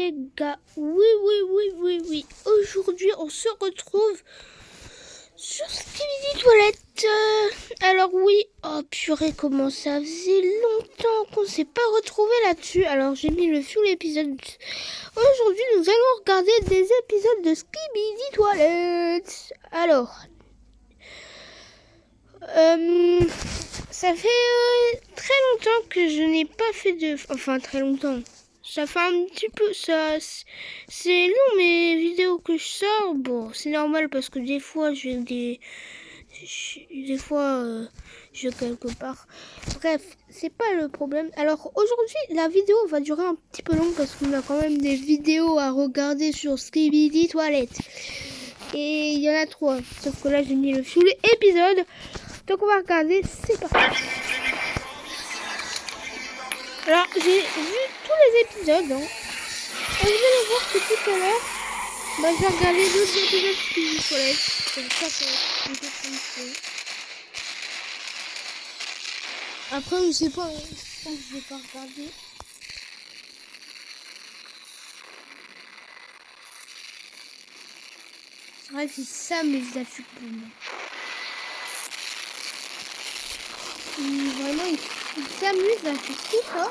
les gars, oui. Aujourd'hui, on se retrouve sur Skibidi Toilette. Alors oui, oh purée, comment ça faisait longtemps qu'on s'est pas retrouvé là-dessus. Alors j'ai mis le full épisode. Aujourd'hui, nous allons regarder des épisodes de Skibidi Toilette. Alors, ça fait très longtemps que je n'ai pas fait de... Enfin, très longtemps. Ça fait un petit peu... C'est long, mes vidéos que je sors. Bon, c'est normal parce que des fois, je vais quelque part. Bref, c'est pas le problème. Alors, aujourd'hui, la vidéo va durer un petit peu long parce qu'on a quand même des vidéos à regarder sur Skibidi Toilette. Et il y en a 3. Sauf que là, j'ai mis le full épisode. Donc on va regarder, c'est parti. Alors j'ai vu tous les épisodes. Et vous allez voir que tout à l'heure, j'ai regardé d'autres épisodes de Skibidi Toilette. C'est ça que après je sais pas, je pense que je vais pas regarder. C'est vrai que c'est ça mes affûts pour moi. Vraiment il s'amuse à faire tout ça.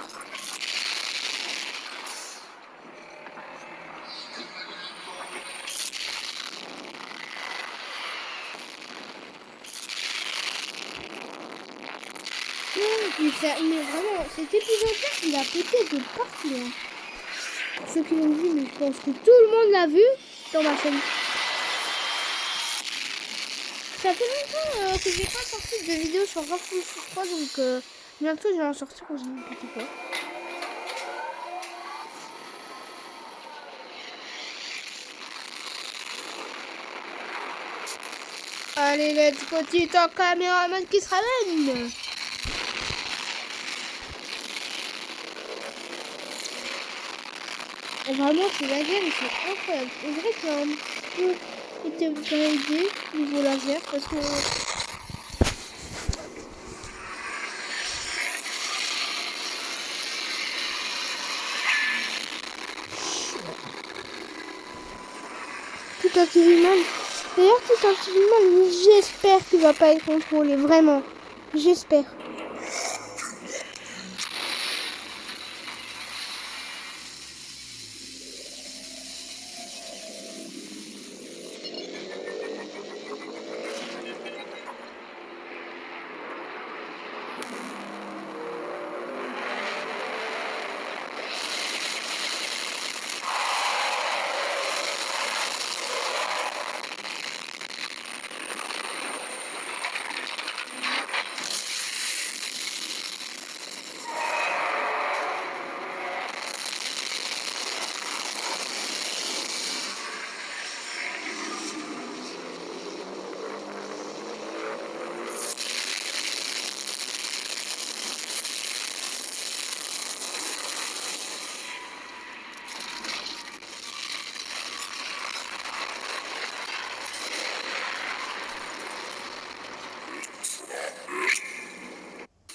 Mais vraiment, cet épisode-là, il a pété de partout. Hein. Pour ceux qui l'ont vu, mais je pense que tout le monde l'a vu dans ma chaîne. Ça fait longtemps que j'ai pas sorti de vidéo sur Rafale 3, donc bientôt je vais en sortir quand j'ai un petit peu. Allez, let's go, Titan caméraman qui se ramène. Vraiment, ces lasers, ils sont incroyables. On dirait qu'il y a un petit peu été upgradé niveau laser parce que... Titan Caméraman. D'ailleurs, Titan Caméraman, j'espère qu'il va pas être contrôlé, vraiment. J'espère.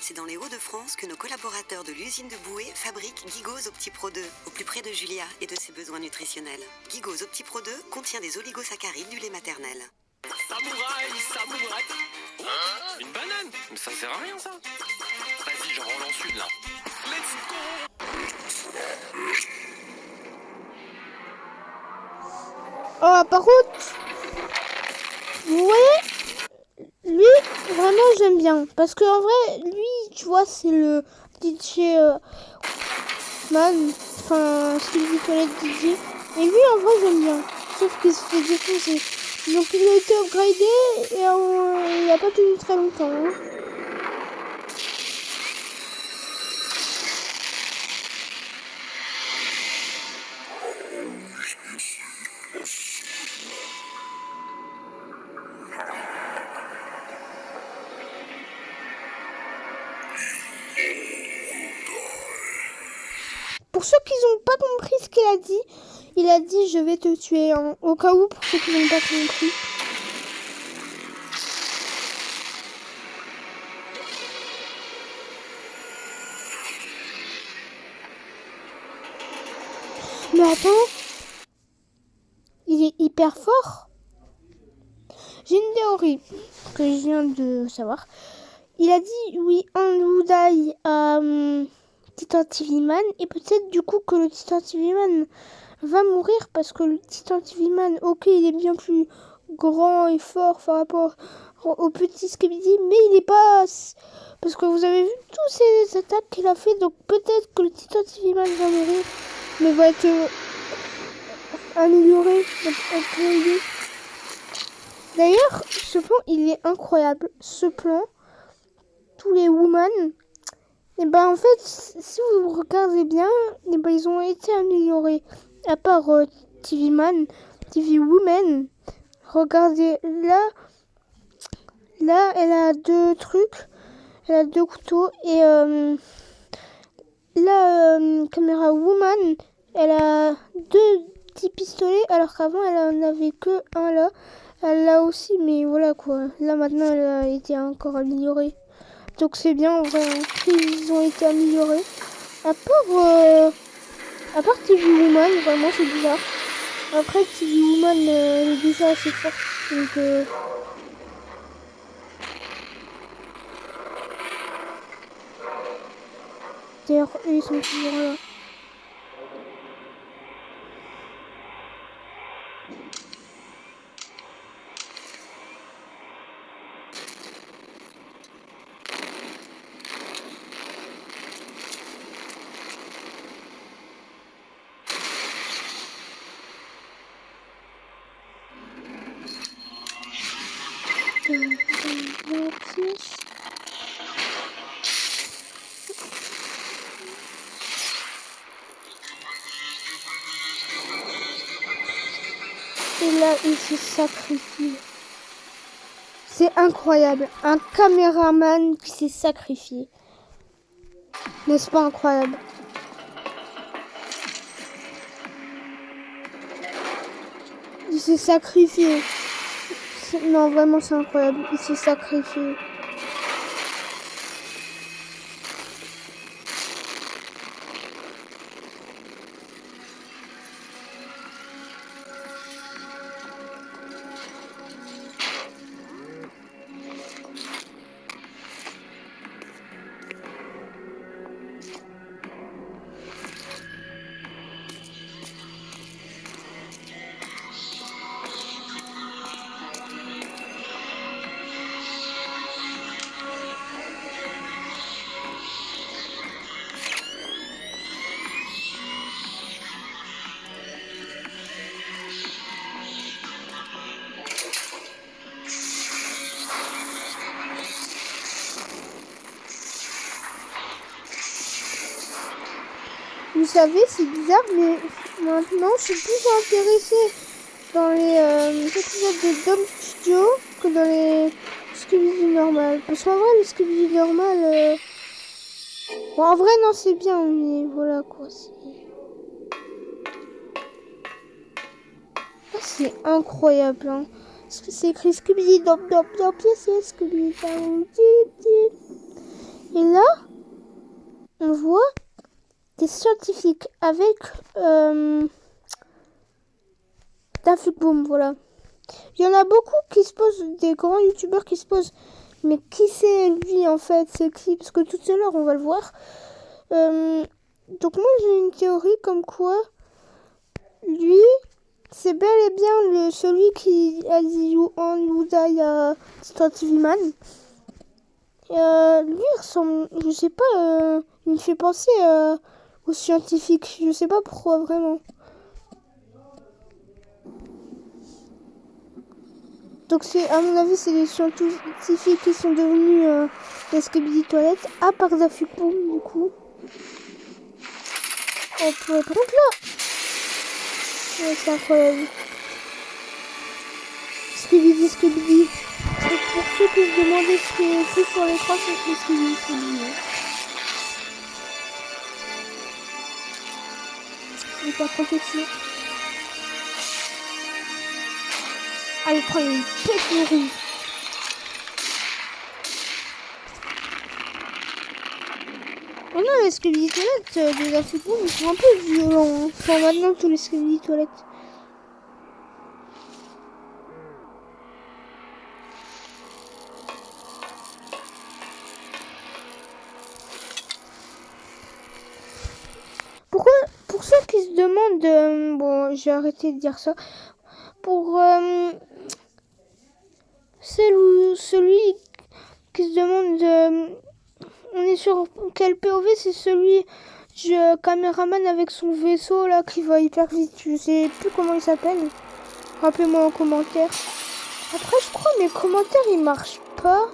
C'est dans les Hauts-de-France que nos collaborateurs de l'usine de Boué fabriquent Gigos OptiPro 2, au plus près de Julia et de ses besoins nutritionnels. Gigos OptiPro 2 contient des oligosaccharides du lait maternel. Samouraï. Oh, une banane. Mais ça sert à rien, ça. Vas-y, je relance une, là. Let's go. Oh, par contre, vous voyez, lui, vraiment, j'aime bien. Parce que en vrai, lui, tu vois, c'est le DJ man. Enfin, Skibidi Toilette DJ. Et lui, en vrai, j'aime bien. Sauf qu'il se fait défoncer. Donc, il a été upgradé et il a pas tenu très longtemps. Hein. Pour ceux qui n'ont pas compris ce qu'il a dit je vais te tuer. Hein. Au cas où, pour ceux qui n'ont pas compris. Mais attends, il est hyper fort. J'ai une théorie que je viens de savoir. Il a dit oui, on die à Titan TV Man et peut-être du coup que le Titan TV Man va mourir parce que le Titan TV Man, ok, il est bien plus grand et fort par rapport au petit Skibidi, mais il n'est pas... Parce que vous avez vu tous ces attaques qu'il a fait, donc peut-être que le Titan TV Man va mourir, mais va être amélioré, upgradé. D'ailleurs, ce plan, il est incroyable. Ce plan, tous les women, et ben en fait, si vous regardez bien, et ben ils ont été améliorés. À part TV Man, TV Woman, regardez là, elle a 2 trucs, elle a 2 couteaux et Caméra Woman, elle a 2 petits pistolets alors qu'avant elle en avait que un là. Elle l'a aussi, mais voilà quoi. Là maintenant elle a été encore améliorée. Donc c'est bien en vrai qu'ils ont été améliorés. À part TV Woman, vraiment c'est bizarre. Après TV Woman elle est déjà assez forte. Donc d'ailleurs eux ils sont toujours là. Et là, il se sacrifie. C'est incroyable. Un caméraman qui s'est sacrifié. N'est-ce pas incroyable? Il s'est sacrifié. Non, vraiment, c'est incroyable. Il s'est sacrifié. Vous savez, c'est bizarre, mais maintenant, je suis plus intéressée dans les épisodes de Dom Studio que dans les Scooby-Doo normal. Parce qu'en vrai, le Scooby-Doo normal... Bon, en vrai, non, c'est bien, mais voilà, quoi. Ah, c'est incroyable, hein. C'est écrit Scooby-Doo, Dom, Dom, Dom, c'est Scooby-Doo. Et là, on voit des scientifiques avec Daffy Boom, voilà. Il y en a beaucoup qui se posent, des grands youtubeurs qui se posent, mais qui c'est lui en fait, c'est qui? Parce que tout à l'heure on va le voir. Donc moi j'ai une théorie comme quoi lui c'est bel et bien celui qui a dit You Die à Titan TV Man. Lui il ressemble, je sais pas, il me fait penser aux scientifiques, je sais pas pourquoi vraiment. Donc c'est, à mon avis, c'est les scientifiques qui sont devenus les Scooby toilettes, à part Daffy Boom, du coup. On pourrait prendre là. Ouais, c'est incroyable. Scooby. Et pour ceux qui se demandaient ce qui est écrit sur l'écran, c'est Scooby. Il est en protection. Allez, prends une pète de rouge. Oh non, les skibidi toilettes de la football, ils sont un peu violents. Hein. Enfin, maintenant, tous les skibidi toilettes. Pourquoi, pour ceux qui se demandent, bon, j'ai arrêté de dire ça, pour celui qui se demande, on est sur quel POV, c'est celui du caméraman avec son vaisseau là qui va hyper vite, je sais plus comment il s'appelle, rappelez-moi en commentaire. Après je crois mes commentaires ils marchent pas.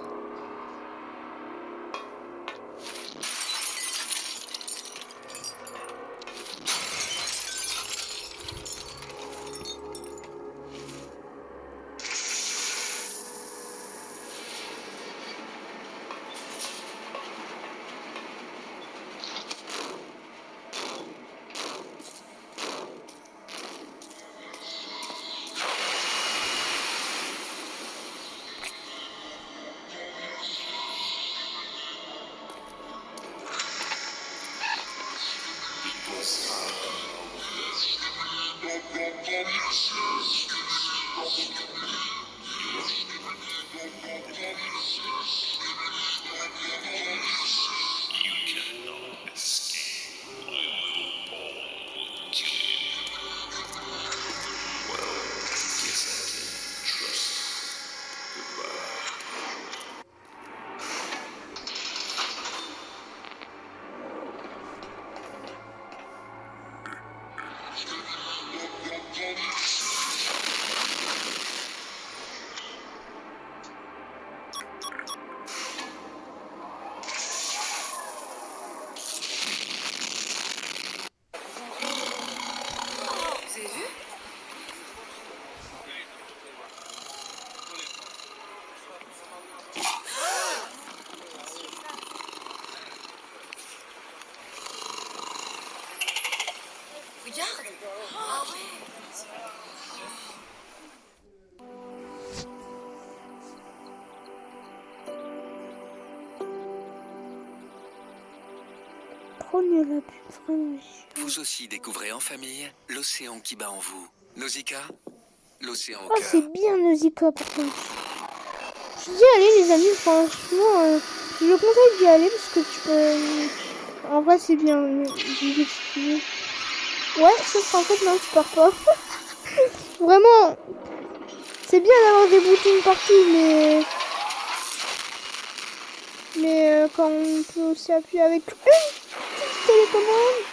Prenez la pub, vraiment. Vous aussi découvrez en famille l'océan qui bat en vous. Nausicaa, l'océan au Ah, cœur. c'est bien Nausicaa par contre. Je dis allez les amis, franchement, je vous conseille d'y aller parce que tu peux... En vrai c'est bien, j'ai dit que tu... Ouais, sauf qu'en fait non, tu pars pas. Vraiment, c'est bien d'avoir des boutons partout, mais quand on peut aussi appuyer avec une petite télécommande.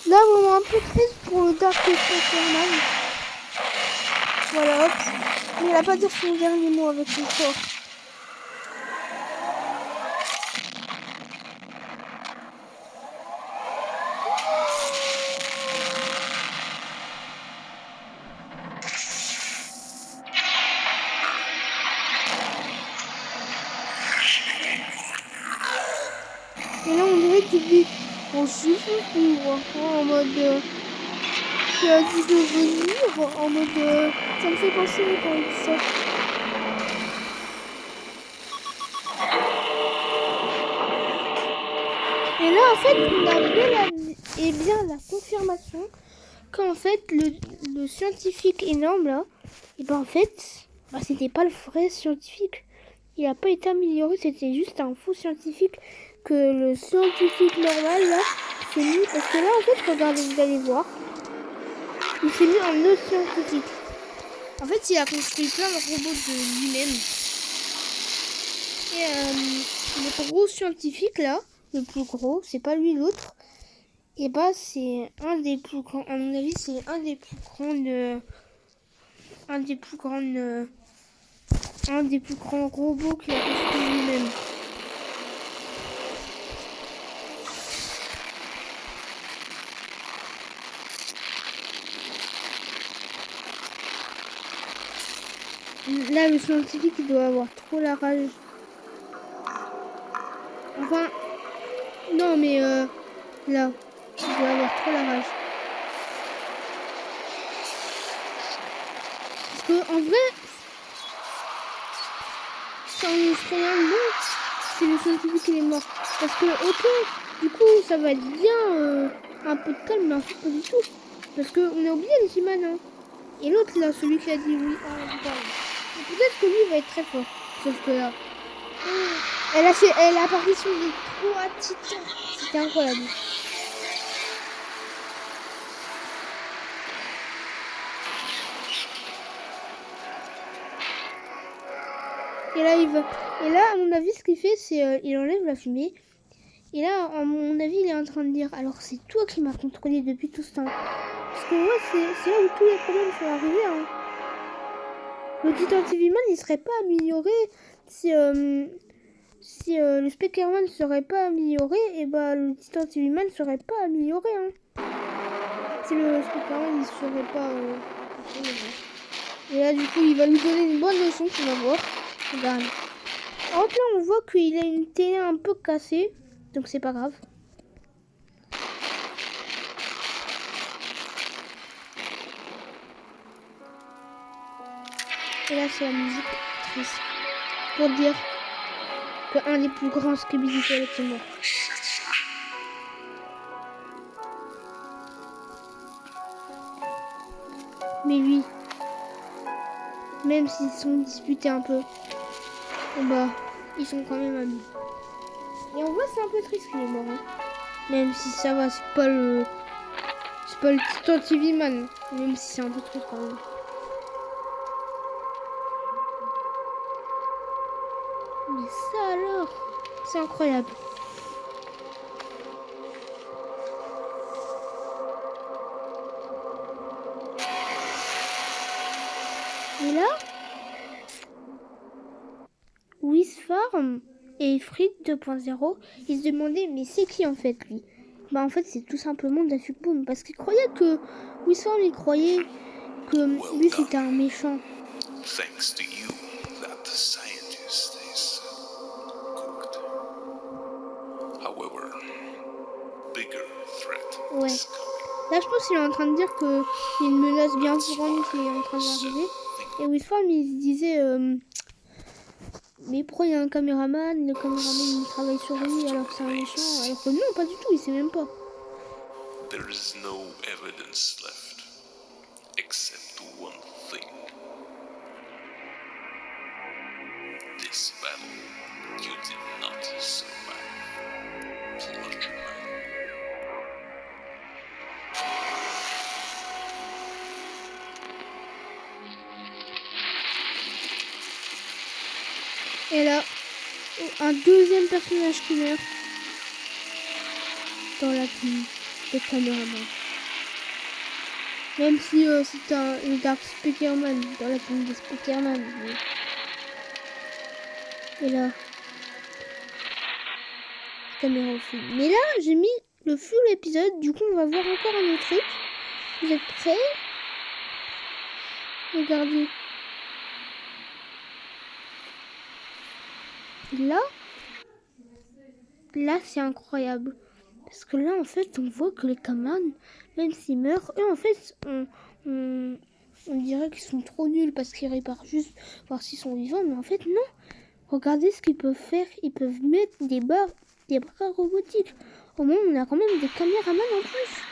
Là, vraiment un peu triste pour le Dark Spider-Man. Voilà, hop. Mais il a pas dit son dernier mot avec son corps. Et là, on dirait qu'il dit on souffre en mode qui a dit de venir en mode ça me fait penser quand il dit ça. Et là, en fait, on a bien la confirmation qu'en fait, le scientifique énorme là, et ben en fait, c'était pas le vrai scientifique. Il a pas été amélioré, c'était juste un faux scientifique que le scientifique normal là s'est mis. Parce que là, en fait, regardez, vous allez voir, il s'est mis en autre scientifique. En fait, il a construit plein de robots de lui-même. Et le gros scientifique là, le plus gros, c'est pas lui l'autre. Et bah c'est un des plus grands, à mon avis c'est un des plus grands robots qu'il a construit lui-même. Là le scientifique il doit avoir trop la rage. Enfin, non mais là, il doit avoir trop la rage. Parce que en vrai, ça en serait un bon si le scientifique il est mort. Parce que, ok, du coup, ça va être bien un peu de calme, mais en fait, pas du tout. Parce qu'on a oublié les He-Man, hein. Et l'autre, là, celui qui a dit oui, peut-être que lui va être très fort. Sauf que là, elle a apparition des 3 titans. C'était incroyable. Et là, à mon avis, ce qu'il fait, c'est il enlève la fumée. Et là, à mon avis, il est en train de dire, alors c'est toi qui m'as contrôlé depuis tout ce temps. Parce que ouais, c'est là où tous les problèmes sont arrivés. Hein. Le Titan TV Man, il serait pas amélioré si le Speakerman ne serait pas amélioré. Et bah, le Titan TV Man ne serait pas amélioré. Hein. Si le Speakerman, il serait pas... Et là, du coup, il va nous donner une bonne leçon, tu vas voir. Regarde. En fait, là, on voit qu'il a une télé un peu cassée. Donc, c'est pas grave. Et là, c'est la musique triste. Pour dire qu'un des plus grands Scooby-Doo est mort. Mais lui, même s'ils sont disputés un peu, bah, ils sont quand même amis. Et on voit c'est un peu triste qu'il est mort. Hein. Même si ça va, c'est pas le Titan TV Man. Même si c'est un peu triste quand même. Mais ça alors, c'est incroyable. Et là, Wisfarm et Frit 2.0, ils se demandaient mais c'est qui en fait lui? Bah en fait c'est tout simplement Daffy Boom parce qu'il croyait que Wisfarm il croyait que lui c'était un méchant. Thanks to you, that scientist is cooked. However, bigger threat Ouais. is coming. Là je pense qu'il est en train de dire qu'il y a une menace bien plus grande qui est en train d'arriver. Et Wisfarm il se disait mais pourquoi il y a un caméraman? Le caméraman il travaille sur lui alors que c'est un méchant. Alors que non, pas du tout, il sait même pas. There is no evidence left, except one thing. This battle, you did not survive. Sludge Man. Et là, un deuxième personnage qui meurt dans la team des caméramans. Même si c'est le Dark Speakerman dans la team des Speakerman. Et là, caméra au film. Mais là, j'ai mis le full épisode. Du coup, on va voir encore un autre truc. Vous êtes prêts? Regardez. Là c'est incroyable. Parce que là, en fait, on voit que les camarades, même s'ils meurent, eux, en fait, on dirait qu'ils sont trop nuls parce qu'ils réparent juste voir s'ils sont vivants. Mais en fait, non. Regardez ce qu'ils peuvent faire. Ils peuvent mettre des bras robotiques. Au moins, on a quand même des caméramans en plus.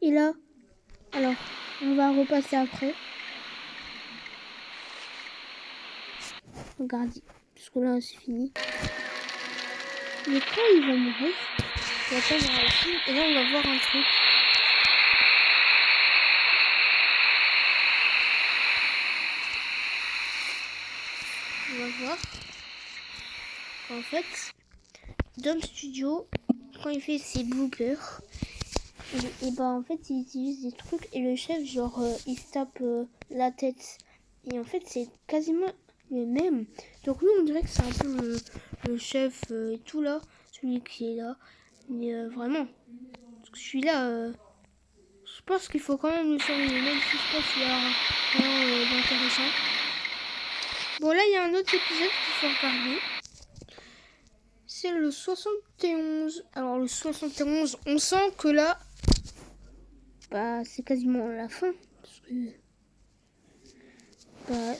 Et là, alors, on va repasser après. Regardez. Parce que là, c'est fini. Mais quand il va mourir, il va pas voir ici. Et là, on va voir un truc. On va voir qu'en fait, Dom Studio, quand il fait ses bloopers, et bah en fait, il utilise des trucs et le chef, genre, il se tape la tête. Et en fait, c'est quasiment le même. Donc lui, on dirait que c'est un peu le chef et tout là, celui qui est là. Mais vraiment, parce que celui-là, je pense qu'il faut quand même le surveiller, même si je pense qu'il y a rien d'intéressant. Bon, là, il y a un autre épisode qu'il faut regarder. C'est le 71. Alors, le 71, on sent que là, bah, c'est quasiment la fin. Parce que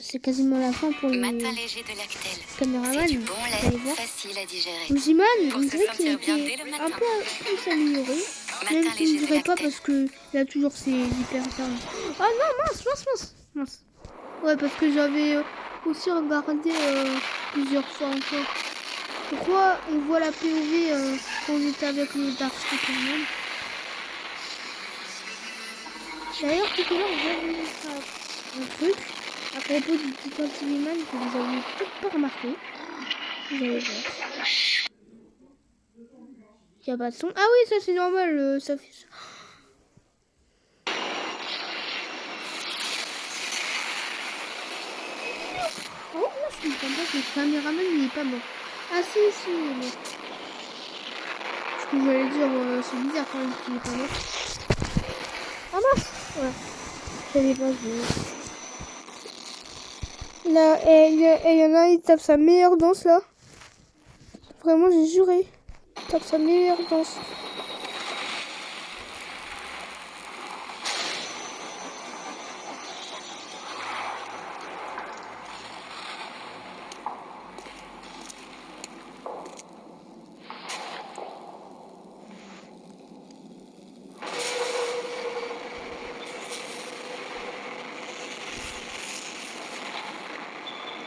c'est quasiment la fin pour le Matin léger de Lactel. caméraman. C'est du bon Vous allez lait, voir. facile à digérer. Luziman, Pour on se dirait qu'il sentir bien était dès le un matin. peu plus amélioré. Même Matin s'il ne léger de dirait pas Lactel. parce qu'il a toujours ses hypertermes. Ah non, mince. Ouais, parce que j'avais aussi regardé plusieurs fois encore. Pourquoi on voit la POV quand on était avec le Dark Superman? D'ailleurs, tout à l'heure, j'avais vu un truc à propos du Titan TV Man que vous avez peut-être pas remarqué. Vous allez voir. Il n'y a pas de son. Ah oui, ça c'est normal, ça fait ça. Oh, là je comprends pas que le caméraman il est pas mort. Ah si, il est mort. Ce que j'allais dire, c'est bizarre quand même qu'il est pas mort. Ah mince. Ouais. Je savais pas, Là, il y en a, il tape sa meilleure danse là. Vraiment, j'ai juré. Il tape sa meilleure danse.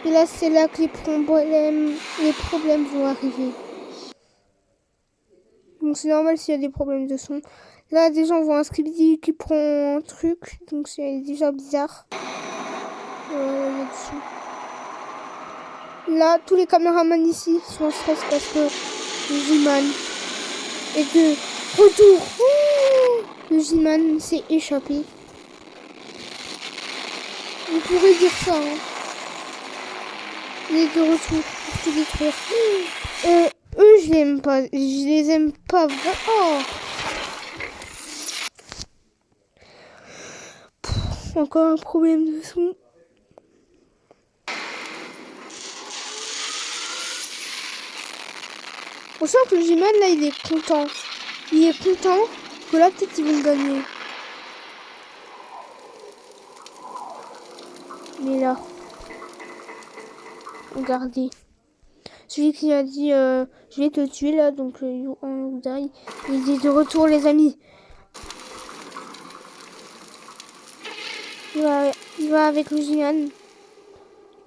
Et là, c'est là que les problèmes vont arriver. Donc c'est normal s'il y a des problèmes de son. Là, déjà, on voit un Skibidi qui prend un truc. Donc c'est déjà bizarre. Il y a du son. Là, tous les caméramans ici sont en stress parce que le J-Man est de retour. Ouh, le J-Man s'est échappé. On pourrait dire ça, hein. Il est de retour pour tout détruire. Eux, je l'aime pas. Je les aime pas vraiment. Oh. Encore un problème de son. On sent que le G-Man là, il est content. Il est content que là, peut-être ils vont gagner. Mais là. Regardez. Celui qui a dit je vais te tuer là, donc You Die. Il est de retour les amis. Il va avec le Jian.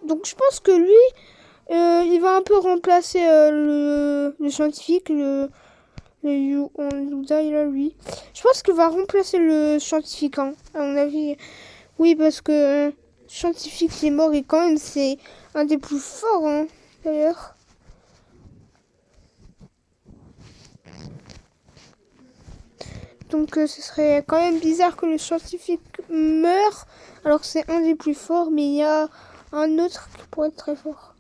Donc je pense que lui, il va un peu remplacer le scientifique, le You Die là lui. Je pense qu'il va remplacer le scientifique, hein, à mon avis. Oui, parce que scientifique il est mort et quand même c'est un des plus forts, hein, d'ailleurs. Donc ce serait quand même bizarre que le scientifique meure alors que c'est un des plus forts, mais il y a un autre qui pourrait être très fort.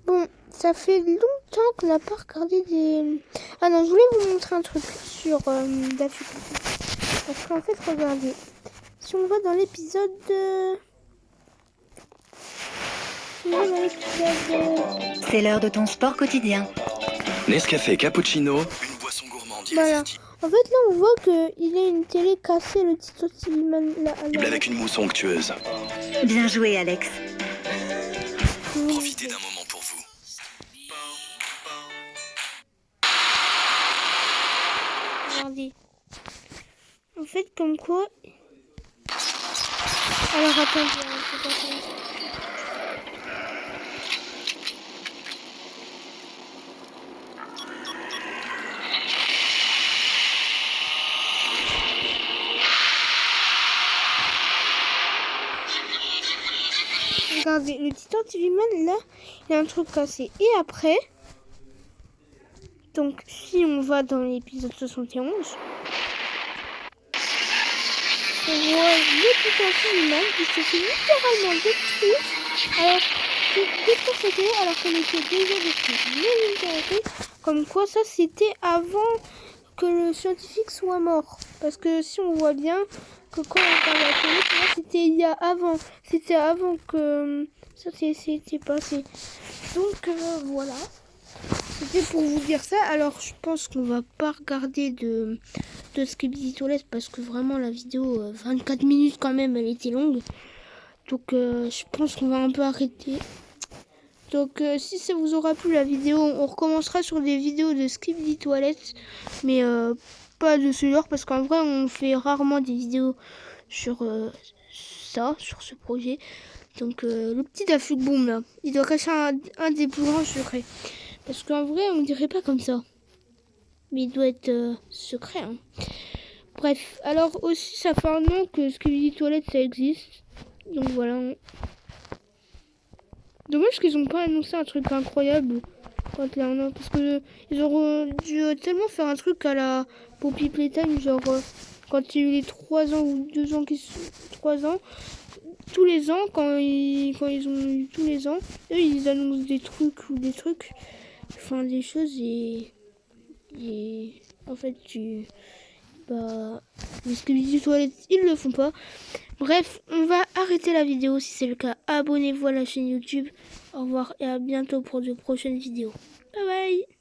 Bon, ça fait longtemps qu'on n'a pas regardé des... Ah non, je voulais vous montrer un truc sur Daffy. Parce qu'en fait, regardez. Si on va dans l'épisode... C'est l'heure de ton sport quotidien. Nescafé cappuccino, une boisson gourmande Voilà. En fait, là, on voit qu'il y a une télé cassée, le Titan TV Man là. avec une mousse onctueuse. Bien joué, Alex. Profitez d'un moment pour vous. Regardez. En fait, comme quoi... Alors, attendez, c'est pas ça. Regardez, le Titan TV Man, là, il y a un truc cassé. Et après, donc, si on va dans l'épisode 71, on voit le Titan TV Man, il se fait littéralement détruire, alors qu'on était déjà détruit. Mais l'intéressé, comme quoi ça, c'était avant que le scientifique soit mort. Parce que si on voit bien que quand on regarde la télé, c'était avant que ça s'était passé. Donc voilà, c'était pour vous dire ça. Alors je pense qu'on va pas regarder de Skibidi Toilet parce que vraiment la vidéo 24 minutes quand même, elle était longue. Donc je pense qu'on va un peu arrêter. Donc si ça vous aura plu la vidéo, on recommencera sur des vidéos de Skibidi Toilette, mais pas de ce genre parce qu'en vrai on fait rarement des vidéos sur sur ce projet. Donc le petit Dafuk Boom là, il doit cacher un des plus grands secrets. Parce qu'en vrai on dirait pas comme ça. Mais il doit être secret. Hein. Bref, alors aussi ça fait un an que Skibidi Toilette ça existe. Donc voilà. Dommage qu'ils ont pas annoncé un truc incroyable quand il y en a. Parce que ils auraient dû tellement faire un truc à la Poppy Playtime. Genre quand il y a eu les 3 ans ou 2 ans qui sont 3 ans. Tous les ans, quand ils ont eu tous les ans, eux ils annoncent des trucs ou des trucs. Enfin des choses et en fait les Skibidi Toilette ils le font pas. Bref, on va arrêter la vidéo. Si c'est le cas, abonnez-vous à la chaîne YouTube. Au revoir et à bientôt pour de prochaines vidéos. Bye bye.